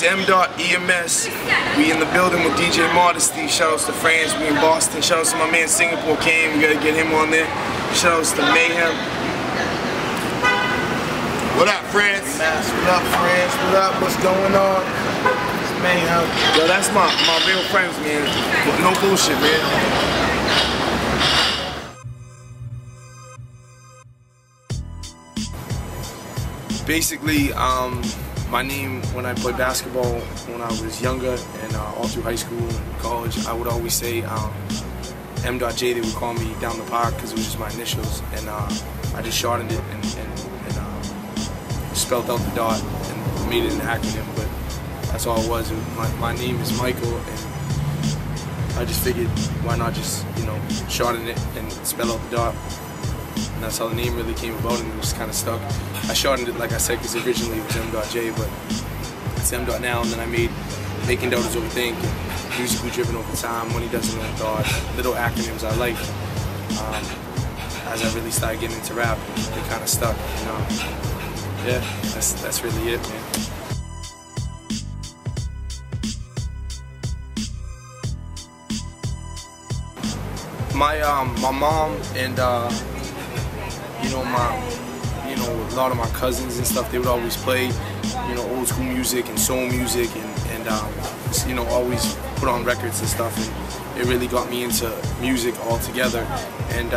M.EMS. We in the building with DJ Modesty. Shoutouts to France. We in Boston. Shoutouts to my man Singapore came. We gotta get him on there. Shoutouts to Mayhem. What up, France? What up, France? What up? What's going on? It's Mayhem. Yo, that's my real friends, man. No bullshit, man. Basically, my name when I played basketball when I was younger and all through high school and college, I would always say M.J. They would call me down the park because it was just my initials, and I just shortened it and spelled out the dot and made it an acronym, but that's all it was. My name is Michael, and I just figured why not just, you know, shorten it and spell out the dot. And that's how the name really came about, and it was kind of stuck. I shortened it, like I said, because originally it was M.J, but it's M. now, and then I made Making Doubters Overthink, and Musically Driven Over Time, Money Doesn't Know God, little acronyms I like. As I really started getting into rap, they kind of stuck, you know. Yeah, that's really it, man. My mom and a lot of my cousins and stuff, they would always play, you know, old school music and soul music and you know, always put on records and stuff, and it really got me into music altogether. And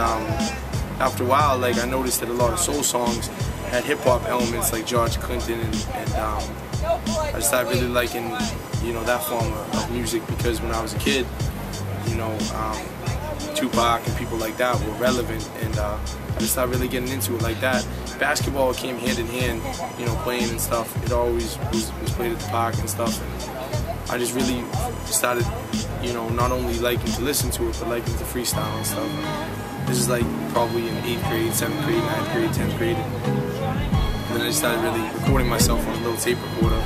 after a while, like, I noticed that a lot of soul songs had hip-hop elements like George Clinton, and I just started really liking, you know, that form of music, because when I was a kid, you know, Tupac and people like that were relevant, and I just started really getting into it like that. Basketball came hand in hand, you know, playing and stuff. It always was played at the park and stuff, and I just really started, you know, not only liking to listen to it, but liking to freestyle and stuff. This is like probably in 8th grade, 7th grade, 9th grade, 10th grade. And then I just started really recording myself on a little tape recorder.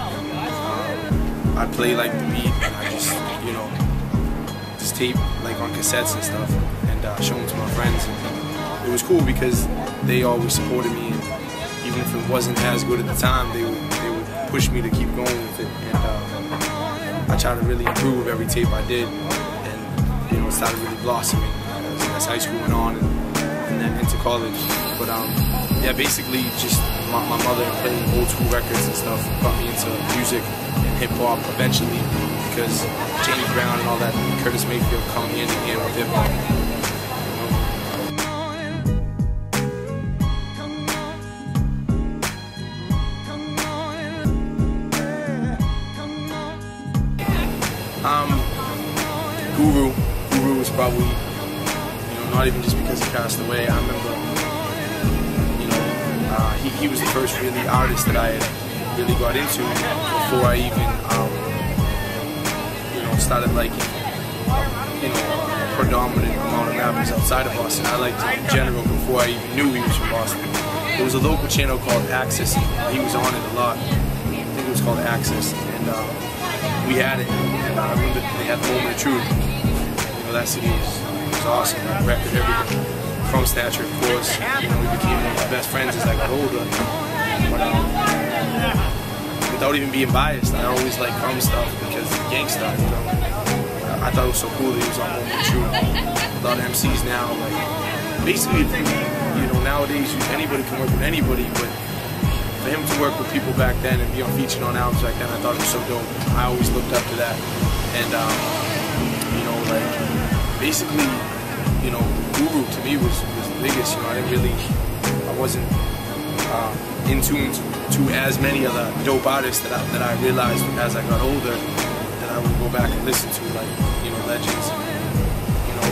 I play like the beat, and I just, you know, just tape like on cassettes and stuff, and show them to my friends. And it was cool because they always supported me, and even if it wasn't as good at the time, they would push me to keep going with it. And I tried to really improve every tape I did, and you know, it started really blossoming as high school went on and then into college. But yeah, basically just my mother playing old school records and stuff got me into music and hip hop eventually, because James Brown and all that, Curtis Mayfield, come hand in hand with hip hop. Guru was probably, you know, not even just because he passed away. I remember, you know, he was the first really artist that I had really got into before I even, you know, started liking, you know, a predominant amount of rappers outside of Boston. I liked him in general before I even knew he was from Boston. There was a local channel called Access. He was on it a lot. I think it was called Access, and we had it. And I remember they had Moment of Truth. You know, that city was awesome. I record everything from Stature, of course. You know, we became one of my best friends as I got older. But without even being biased, I always liked Crumb stuff because of Gangsta, you know. I thought it was so cool that he was on Moment of Truth. A lot of MCs now, like, basically, you know, nowadays anybody can work with anybody, but for him to work with people back then and be on featured on albums back then, I thought it was so dope. I always looked up to that. And, you know, like, basically, you know, Guru to me was the biggest. You know, I wasn't in tune to as many of the dope artists that I realized as I got older that I would go back and listen to, like, you know, legends. You know,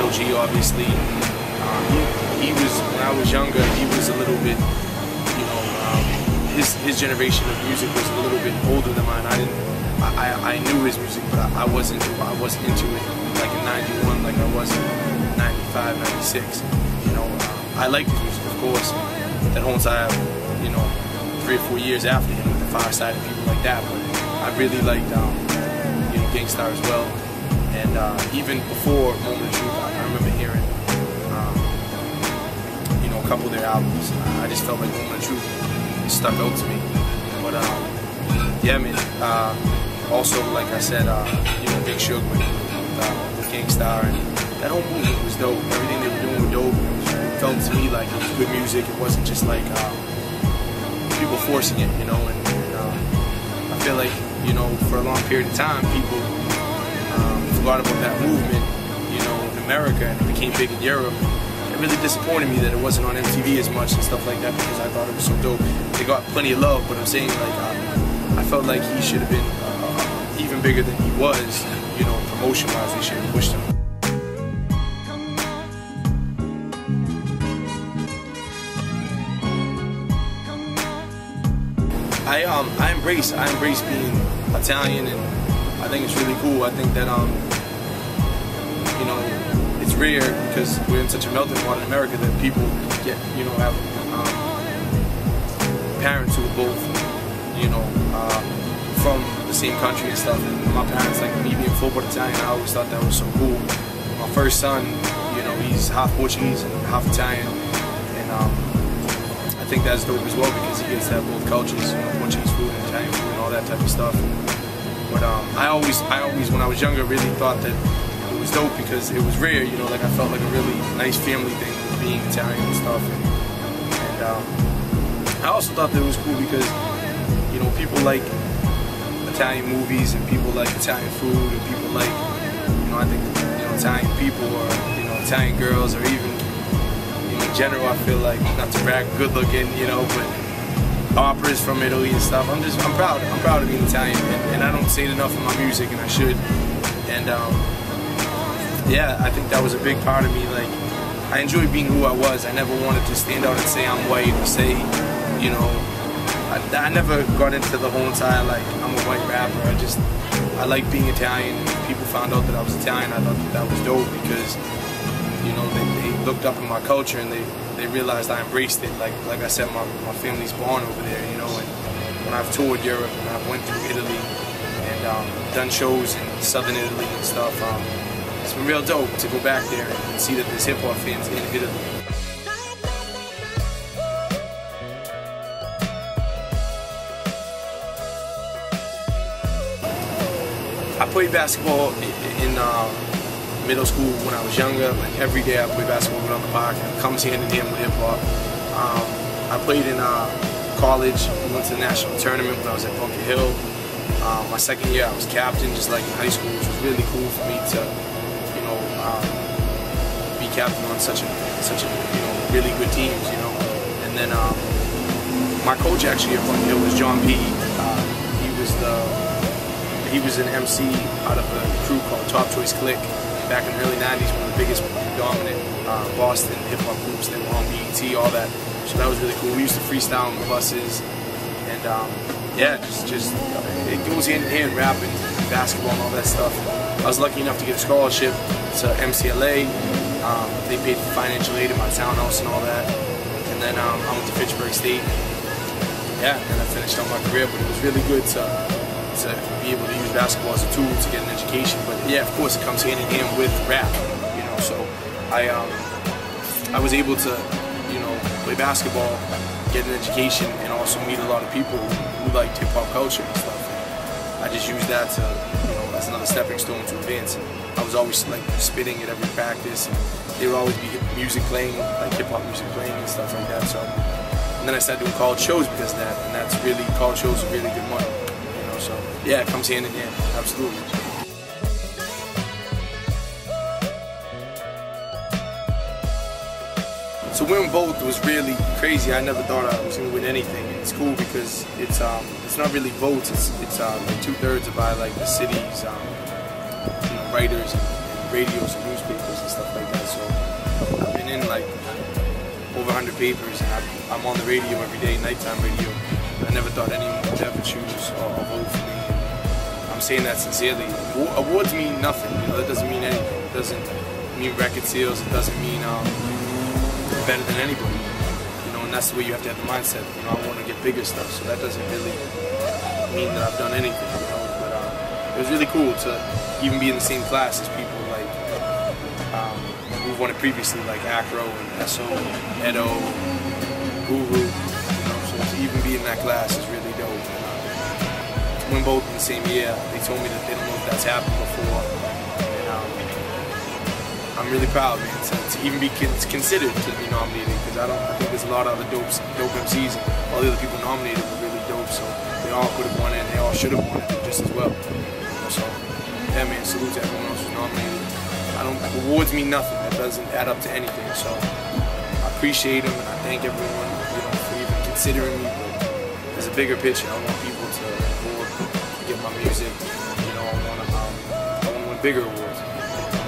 N.O.G. obviously. He was, when I was younger, he was a little bit, you know, his generation of music was a little bit older than mine. I knew his music, but I wasn't into it like in '91, like I was in '95, '96. You know, I liked his music, of course. That whole time, you know, 3 or 4 years after him with the Fireside and people like that. But I really liked, you know, Gangstar as well. And even before Moment of Truth, I remember hearing, you know, a couple of their albums. I just felt like Moment of Truth stuck out to me. But yeah, man. Also, like I said, you know, Big Sugar with Gangstar, and that whole movement was dope. Everything they were doing was dope. It felt to me like it was good music. It wasn't just like people forcing it, you know. And I feel like, you know, for a long period of time, people forgot about that movement, you know, in America, and it became big in Europe. It really disappointed me that it wasn't on MTV as much and stuff like that, because I thought it was so dope. They got plenty of love, but I'm saying, like, I felt like he should have been even bigger than he was, you know, promotion-wise. They should have pushed him. I embrace being Italian, and I think it's really cool. I think that you know, it's rare because we're in such a melting pot in America that people get, you know, have parents who are both, you know, from the same country and stuff. And my parents, like me being full-blood Italian, I always thought that was so cool. My first son, you know, he's half Portuguese and half Italian, and I think that's dope as well because he gets to have both cultures, you know, Portuguese food and Italian food and all that type of stuff. But I always, when I was younger, really thought that it was dope because it was rare, you know, like I felt like a really nice family thing with being Italian and stuff. And I also thought that it was cool because, you know, people like Italian movies and people like Italian food and people like, you know, I think, you know, Italian people or, you know, Italian girls, or even, you know, in general, I feel like, not to brag, good looking, you know, but operas from Italy and stuff. I'm proud of being Italian, and I don't say it enough in my music, and I should. And yeah, I think that was a big part of me. Like, I enjoyed being who I was. I never wanted to stand out and say I'm white or say, you know, I never got into the whole entire, like, I'm a white rapper. I like being Italian. If people found out that I was Italian, I thought that was dope because, you know, they looked up in my culture and they realized I embraced it. Like I said, my family's born over there, you know, and when I've toured Europe and I've went through Italy and done shows in southern Italy and stuff, it's been real dope to go back there and see that there's hip-hop fans in Italy. I played basketball in middle school when I was younger. Like every day I played basketball around the park. It comes hand in hand with hip hop. I played in college. We went to the national tournament when I was at Bunker Hill. My second year I was captain, just like in high school, which was really cool for me to, you know, be captain on such a you know, really good teams, you know. And then my coach actually at Bunker Hill was John P. He was an MC out of a crew called Top Choice Click back in the early 90s, one of the biggest dominant Boston hip-hop groups. They were on BET, all that. So that was really cool. We used to freestyle on the buses, and yeah, just it goes hand in hand, rapping, basketball, and all that stuff. I was lucky enough to get a scholarship to MCLA. They paid for financial aid in my townhouse and all that. And then I went to Fitchburg State. Yeah, and I finished out my career, but it was really good to be able to use basketball as a tool to get an education. But yeah, of course, it comes hand in hand with rap, you know. So I was able to, you know, play basketball, get an education, and also meet a lot of people who liked hip hop culture and stuff. And I just used that to, you know, as another stepping stone to advance. And I was always like spitting at every practice, and there would always be music playing, like hip hop music playing and stuff like that. So, and then I started doing college shows because of that, and that's really, college shows are really good money. So yeah, it comes hand in hand, absolutely. So winning both was really crazy. I never thought I was gonna win anything. It's cool because it's not really votes. It's like 2/3 by like the city's you know, writers and radios and newspapers and stuff like that. So I've been in like over 100 papers, and I'm on the radio every day, nighttime radio. I never thought anyone would ever choose or vote for me. I'm saying that sincerely. Awards mean nothing, you know, that doesn't mean anything. It doesn't mean record sales, it doesn't mean better than anybody. You know, and that's the way you have to have the mindset. You know, I want to get bigger stuff, so that doesn't really mean that I've done anything, you know. But it was really cool to even be in the same class as people like who've won it previously, like Acro and Esso, Edo, Guru. To even be in that class is really dope. win both in the same year. They told me that they don't know if that's happened before. And I'm really proud, man, to even be considered to be nominated, because I think there's a lot of other dope MCs, and all the other people nominated were really dope, so they all could have won it, and they all should have won it just as well. So, yeah, man, salute to everyone else who's nominated. Awards mean nothing. That doesn't add up to anything. So I appreciate them, and I thank everyone, for even considering me. But there's a bigger picture. I want people to award, get my music. I want to win bigger awards,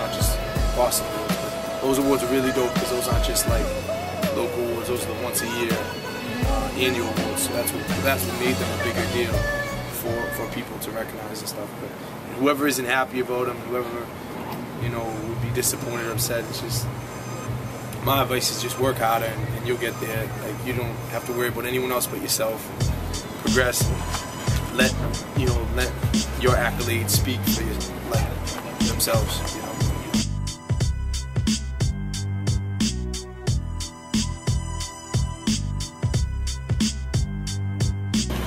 not just Boston awards. But those awards are really dope, because those aren't just like local awards. Those are the once a year annual awards. So that's what made them a bigger deal for people to recognize and stuff. But whoever isn't happy about them, whoever would be disappointed or upset, it's just, my advice is just work harder, and you'll get there. Like, you don't have to worry about anyone else but yourself. Progress, and let your accolades speak for you, themselves.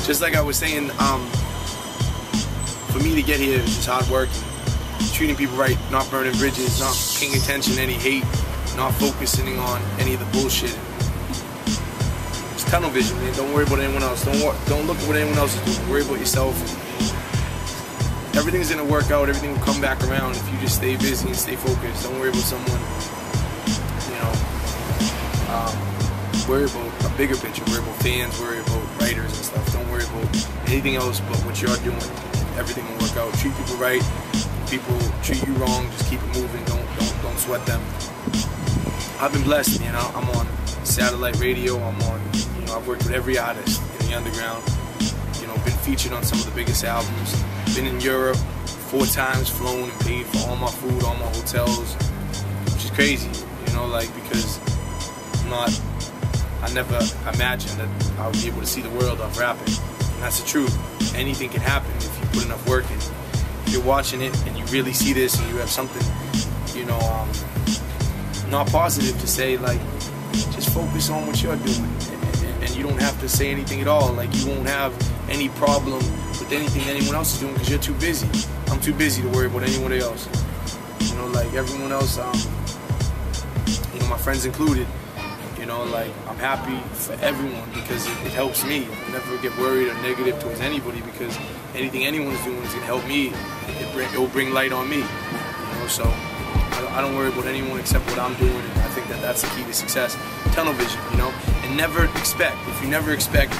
Just like I was saying, for me to get here is just hard work. Treating people right, not burning bridges, not paying attention to any hate, not focusing on any of the bullshit. It's tunnel vision, man. Don't worry about anyone else. Don't look at what anyone else is doing. Worry about yourself. Everything's gonna work out. Everything will come back around if you just stay busy and stay focused. Don't worry about someone. Worry about a bigger picture. Worry about fans. Worry about writers and stuff. Don't worry about anything else but what you're doing. Everything will work out. Treat people right. People treat you wrong, just keep it moving. Don't sweat them. I've been blessed, man. I'm on satellite radio. I've worked with every artist in the underground. Been featured on some of the biggest albums. Been in Europe 4 times, flown and paid for all my food, all my hotels, which is crazy. Because I never imagined that I would be able to see the world off rapping. And that's the truth. Anything can happen if you put enough work in. If you're watching it and you really see this and you have something, not positive to say, just focus on what you're doing, and you don't have to say anything at all. You won't have any problem with anything anyone else is doing, because you're too busy. I'm too busy to worry about anyone else. Everyone else, my friends included. I'm happy for everyone, because it helps me. I never get worried or negative towards anybody, because anything anyone is doing is going to help me. It will bring light on me. So I don't worry about anyone except what I'm doing, and I think that's the key to success. Tunnel vision, and never expect. If you never expect,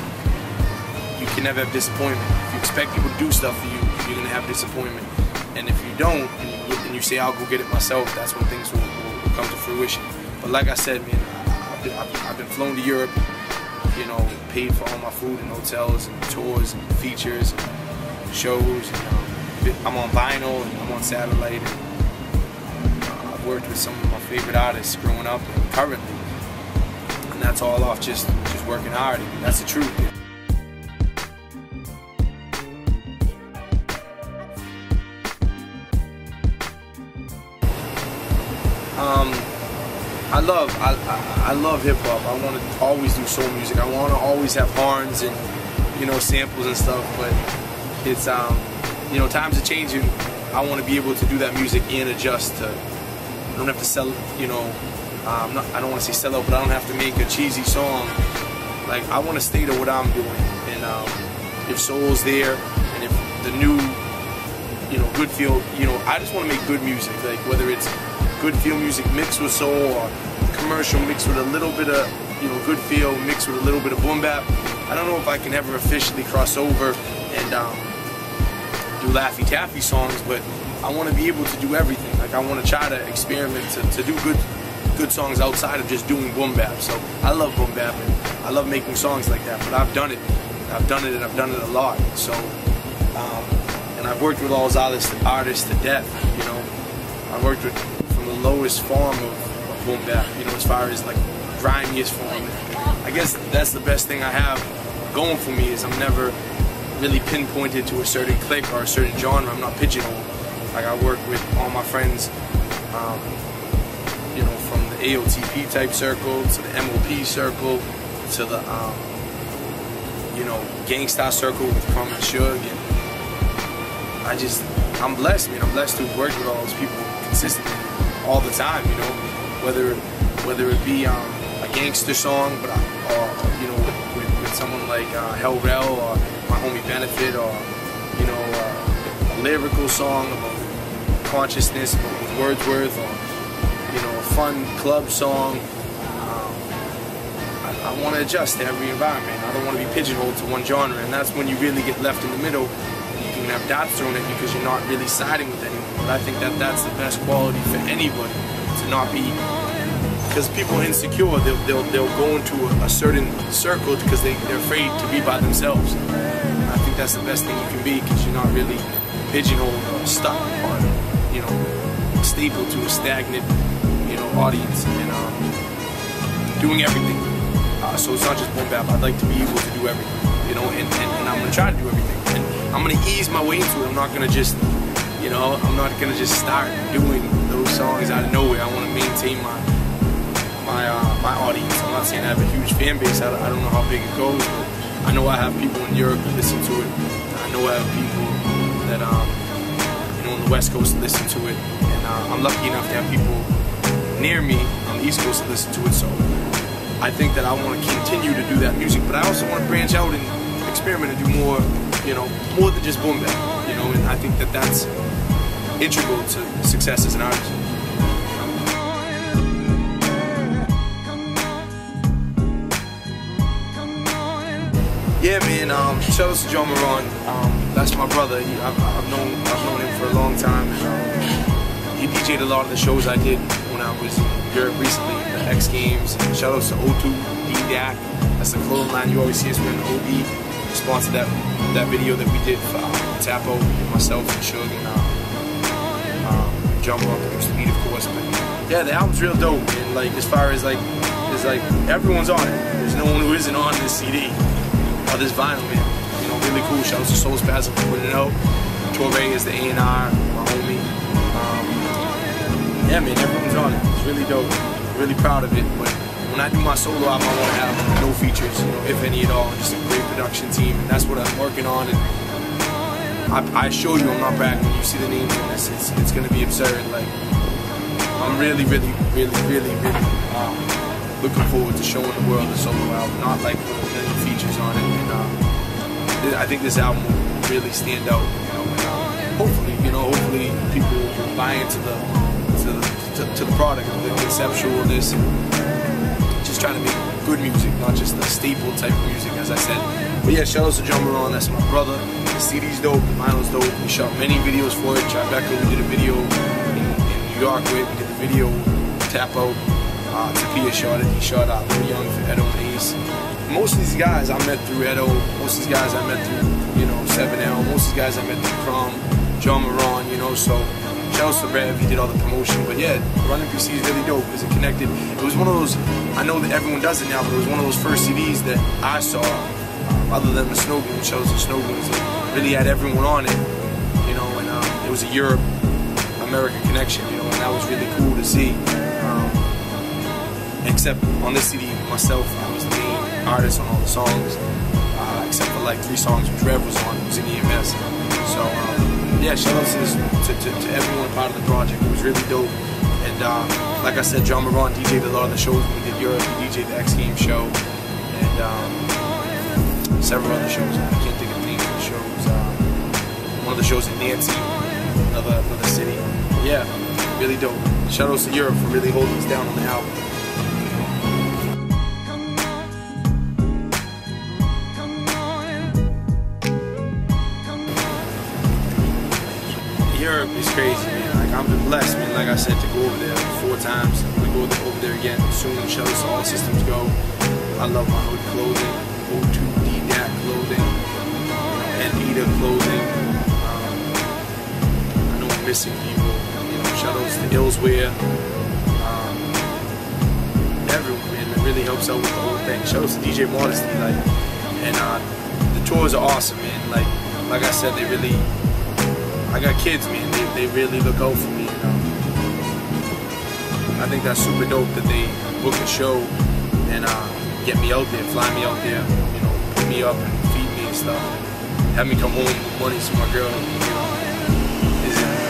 you can never have disappointment. If you expect people to do stuff for you, you're going to have disappointment. And if you don't, and you say, I'll go get it myself, that's when things will come to fruition. But like I said, man, I've been flown to Europe, paid for all my food and hotels and tours and features and shows. And, I'm on vinyl and I'm on satellite. And, I've worked with some of my favorite artists growing up and currently, and that's all off just working hard. And that's the truth. I love hip hop. I want to always do soul music. I want to always have horns and samples and stuff. But it's times are changing. I want to be able to do that music and adjust to. I don't have to sell. I don't want to say sell out, but I don't have to make a cheesy song. I want to stay to what I'm doing. And if soul's there, and if the new good feel, I just want to make good music. Whether it's good feel music mixed with soul, or commercial mixed with a little bit of good feel mixed with a little bit of boom bap. I don't know if I can ever officially cross over and do Laffy Taffy songs, but I want to be able to do everything. I want to try to experiment to do good songs outside of just doing boom bap. So I love boom bap and I love making songs like that. But I've done it and I've done it a lot. So and I've worked with all those artists to death. I've worked with from the lowest form of boom bap, as far as grimiest form. I guess that's the best thing I have going for me, is I'm never really pinpointed to a certain clique or a certain genre. I'm not pigeonholed. I work with all my friends, from the AOTP type circle to the MOP circle to the Gangstar circle with Crumb and Suge, and I'm blessed, man. I'm blessed to work with all those people consistently, all the time, you know, whether it be a gangster song, but or you know, with someone like Hell Rel or my homie Benefit, or you know, a lyrical song about consciousness with Wordsworth, or you know, a fun club song. I want to adjust to every environment. I don't want to be pigeonholed to one genre, and that's when you really get left in the middle. You can have dots thrown at you because you're not really siding with anyone. But I think that that's the best quality for anybody, to not be, because people are insecure. They'll go into a certain circle because they're afraid to be by themselves. And I think that's the best thing you can be, because you're not really pigeonholed or stuck or, you know, stapled to a stagnant, you know, audience, and doing everything. So it's not just boom bap. I'd like to be able to do everything, you know, and I'm gonna try to do everything, and I'm gonna ease my way into it. I'm not gonna just, you know, I'm not gonna just start doing those songs out of nowhere. I want to maintain my audience. I'm not saying I have a huge fan base. I don't know how big it goes, but I know I have people in Europe that listen to it. I know I have people that you know, on the West Coast that listen to it, and I'm lucky enough to have people near me on the East Coast that listen to it. So I think that I want to continue to do that music, but I also want to branch out and experiment and do more, you know, more than just boom bap, you know, and I think that that's integral to success as an artist. Yeah, man, shout out to John Moran. That's my brother. I've known him for a long time. He DJ'd a lot of the shows I did when I was in Europe recently, the X Games. Shout out to O2, D-DAC. That's the clothing line you always see us wearing, OD. Sponsored that video that we did for Tapo, myself and Suge, and John Moran produced the beat, of course. But yeah, the album's real dope. And like, as far as like, there's like, everyone's on it. There's no one who isn't on this CD. Or this vinyl, man. You know, really cool. Shout out to Soul Spasm for putting it out. Torre is the A&R, my homie. Yeah, man, everyone's on it. It's really dope. Really proud of it. But when I do my solo album, I want to have no features, you know, if any at all. Just a great production team, and that's what I'm working on. And I assure you, I'm not bragging. When you see the names on this, it's going to be absurd. Like, I'm really looking forward to showing the world the solo album. Not like with a million features on it. And I think this album will really stand out. You know, and hopefully people will buy into the product, the conceptualness, and just trying to make good music, not just the staple type of music, as I said. But yeah, shout out to John Moran, that's my brother. The CD's dope, the vinyl's dope. We shot many videos for it. Tribeca, we did a video in New York with. We did the video Tapo. Tapia shot it. He shot Lil Young for Edo and Ace. Most of these guys I met through Edo. Most of these guys I met through, you know, 7L. Most of these guys I met through Crom, John Moran, you know. So shout out to Rev, he did all the promotion. But yeah, RUN MPC is really dope because it connected. It was one of those, I know that everyone does it now, but it was one of those first CDs that I saw, other than the Snow Goons, shout out to Snow Goons, that really had everyone on it, you know, and it was a Europe-America connection, you know, and that was really cool to see. Except on this CD, myself, I was the main artist on all the songs, except for like 3 songs which Rev was on, who was in EMS. So yeah, shout out to everyone part of the project. It was really dope. And like I said, John Moran DJ'd a lot of the shows when we did Europe. He DJ'd the X Games show and several other shows. I can't think of the names of the shows. One of the shows in Nancy, another city. Yeah, really dope. Shout out to Europe for really holding us down on the album. Europe is crazy, man. Like, I'm blessed, man. Like I said, to go over there 4 times. We go over there again soon. Shout out to All Systems Go. I love my hood clothing. O2 D-DAC clothing. Anita clothing. I know I'm missing people. You know, shout outs to Illswear. Everyone, man. It really helps out with the whole thing. Shout outs to DJ Modesty, like, and the tours are awesome, man. Like I said, they really. I got kids, man. They really look out for me, you know. I think that's super dope that they book a show and get me out there, fly me out there, you know, put me up and feed me and stuff, and have me come home with money to my girl, you know.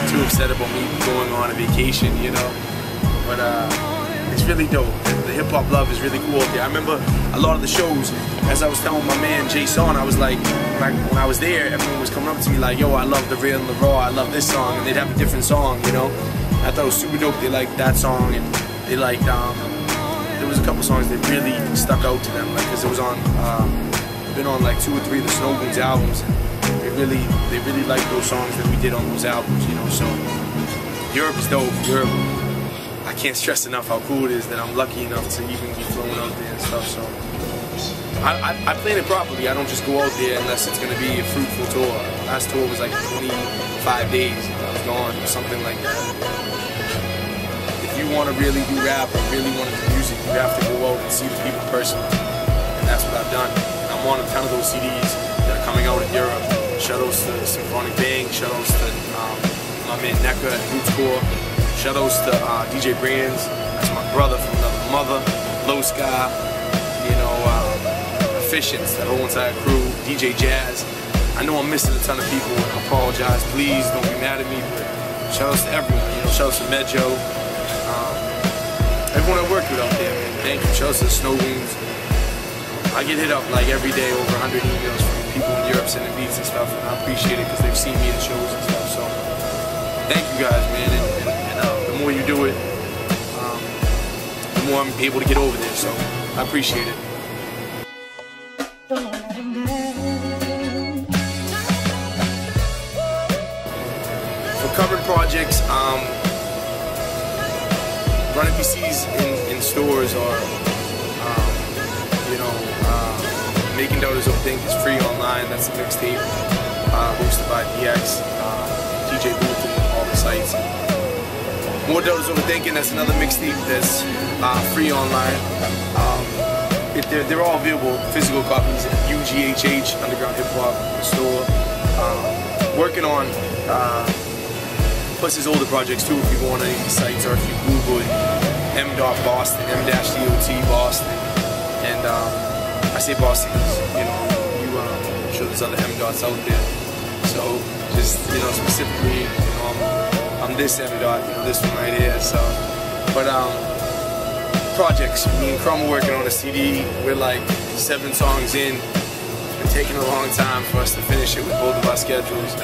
too upset about me going on a vacation, you know. But it's really dope. The hip hop love is really cool out there. I remember a lot of the shows, as I was telling my man Jason, I was like, when I was there, everyone was coming up to me like, yo, I love the real and the raw, I love this song, and they'd have a different song, you know. I thought it was super dope. They liked that song, and they liked, there was a couple songs that really stuck out to them, like, because it was on, been on like 2 or 3 of the Snow Goons albums, and they really liked those songs that we did on those albums, you know. So Europe is dope. Europe, I can't stress enough how cool it is that I'm lucky enough to even be flown out there and stuff. So I plan it properly. I don't just go out there unless it's going to be a fruitful tour. Last tour was like 25 days. I was gone or something like that. If you want to really do rap or really want to do music, you have to go out and see the people personally. And that's what I've done. And I'm on a ton of those CDs that are coming out in Europe. Shoutouts to Symphonic Bang. Shoutouts to my man Neka at Roots Core. Shoutouts to DJ Brands. That's my brother from another mother. Low Sky. You know, Efficients, that whole entire crew. DJ Jazz. I know I'm missing a ton of people, and I apologize. Please don't be mad at me. But shoutouts to everyone. You know, shoutouts to Medjo. Everyone I work with out there, man. Thank you. Shoutouts to the Snow Goons. I get hit up like every day, over 100 emails from people in Europe sending beats and stuff, and I appreciate it because they've seen me at shows and stuff. So thank you guys, man. And the more you do it, the more I'm able to get over there. So I appreciate it. For covered projects, Run MPCs in stores or Making Dollars Overthink is free online. That's a mixtape hosted by DX, DJ Booth, and all the sites. More Dollars Overthinking, that's another mixtape that's free online. They're all available, physical copies at UGHH, Underground Hip Hop store. Working on plus his older projects too, if you go on any of these sites, or if you Google it, M.Boston, M-DOT Boston, and I say Boston because, you know, I'm sure there's other M-Dots out there. So just, you know, specifically, you know, I'm this M-Dot, you know, this one right here. So, but projects, me and Crumb are working on a CD. We're like 7 songs in. It's been taking a long time for us to finish it with both of our schedules.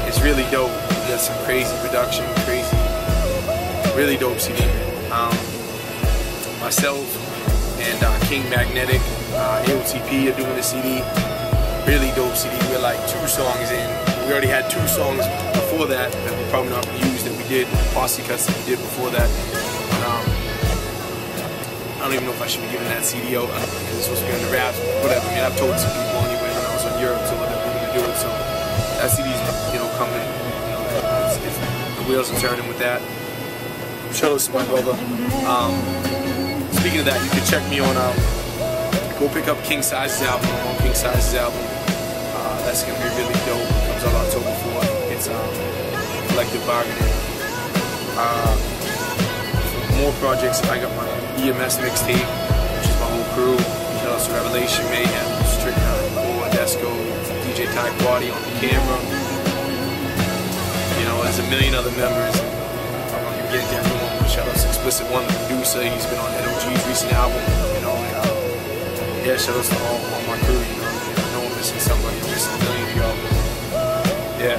It's really dope. We got some crazy production, crazy, really dope CD. Myself and King Magnetic, AOTP are doing a CD. Really dope CD. We're like 2 songs in. We already had 2 songs before that we're probably not going to use that we did, posse cuts that we did before that. But, I don't even know if I should be giving that CD out because it's supposed to be on the raps, whatever. I mean, I've told some people anyway when I was on Europe tour that we're going to do it, so that CD's, you know, coming, you know, the wheels are turning with that. Shoutouts to my brother. Speaking of that, you can check me on, go pick up King Size's album. I'm on King Size's album. That's going to be really dope. It comes out October 4th. It's collective bargaining. More projects, I got my EMS mixtape, which is my whole crew. Shoutouts to Revelation, Mayhem, Strickland, Core, Desco, DJ Ty Quaddy on the camera. You know, there's a million other members. I'm not gonna get into everyone. Shoutouts to Explicit One, the producer. He's been on NOG's recent album. You know, and, yeah, shoutouts to all my crew. You know I'm missing somebody. I'm missing a million of y'all. Yeah.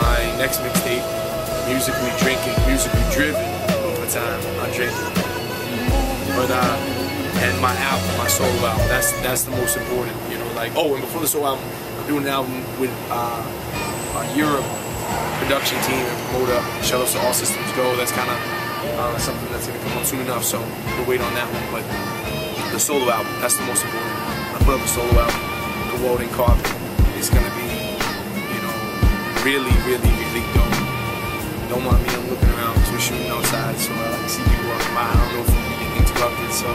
My next mixtape, Musically Drinking, Musically Driven. Time I'm drinking, but and my album, my solo album, that's the most important, you know. Like, oh, and before the solo album, I'm doing an album with our Europe production team and promoter. Shoutouts to All Systems Go. That's kind of something that's gonna come out soon enough, so we'll wait on that one. But the solo album, that's the most important. I put up a solo album, go out and copy. It's gonna be, you know, really, really, really dope. Don't mind me, I'm looking around because we're shooting outside, so I like to see people walking by. I don't know if we get interrupted, so.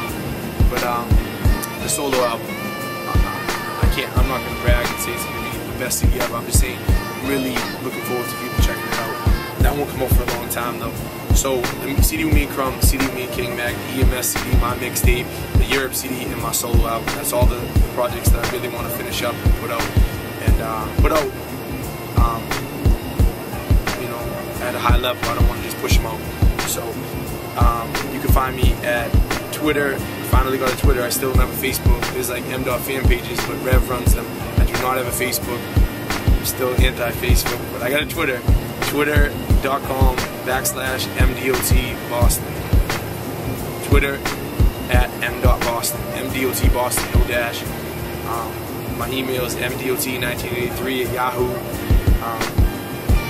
But the solo album, I'm not going to brag and say it's going to be the best CD ever. I'm just saying, really looking forward to people checking it out. That won't come out for a long time though. So, the CD with me and Crumb, CD with me and King Mag, the EMS CD, my mixtape, the Europe CD, and my solo album. That's all the projects that I really want to finish up and put out. And put out high level. I don't want to just push them out. So you can find me at Twitter. Finally got a Twitter. I still don't have a Facebook. There's like M.Dot fan pages, but Rev runs them. I do not have a Facebook. I'm still anti-Facebook, but I got a Twitter. Twitter.com/MDOT Boston. Twitter at M.Boston. MDOT Boston, no dash. My email is mdot1983@yahoo.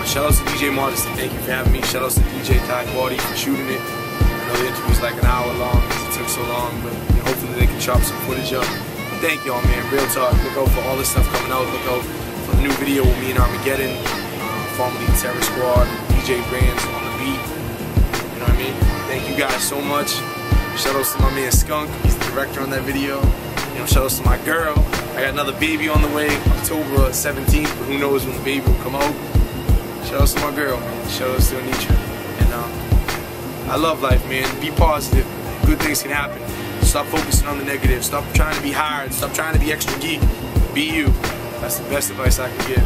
Shout out to DJ Modesty. Thank you for having me. Shout out to DJ Ty Quality for shooting it. I know the interview's like an hour long because it took so long, but hopefully they can chop some footage up. Thank y'all, man. Real talk. Look out for all this stuff coming out. Look out for the new video with me and Armageddon, formerly Terror Squad, DJ Brands on the beat. You know what I mean? Thank you guys so much. Shout outs to my man Skunk. He's the director on that video. You know, shout outs to my girl. I got another baby on the way, October 17th, but who knows when the baby will come out. Shout outs to my girl, man. Shout outs to Anitra. And I love life, man. Be positive. Good things can happen. Stop focusing on the negative. Stop trying to be hard. Stop trying to be extra geek. Be you. That's the best advice I can give.